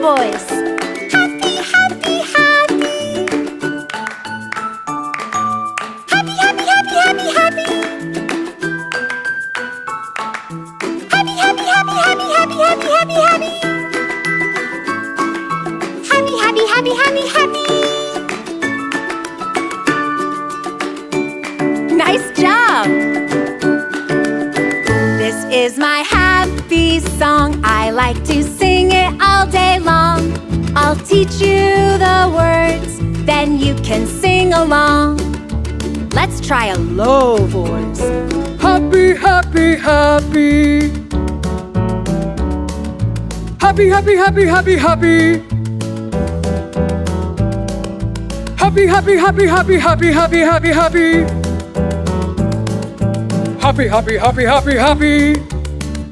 voice. Happy, happy, happy. Happy, happy, happy, happy, happy. Happy, happy, happy, happy, happy, happy, happy, happy. Happy, happy, happy, happy, happy. Nice job! This is my happy song. I like to sing it all day long. I'll teach you the words, then you can sing along. Let's try a low voice. Happy, happy, happy. Happy, happy, happy, happy, happy. Happy, happy, happy, happy, happy, happy, happy, happy. Happy, happy, happy, happy, happy.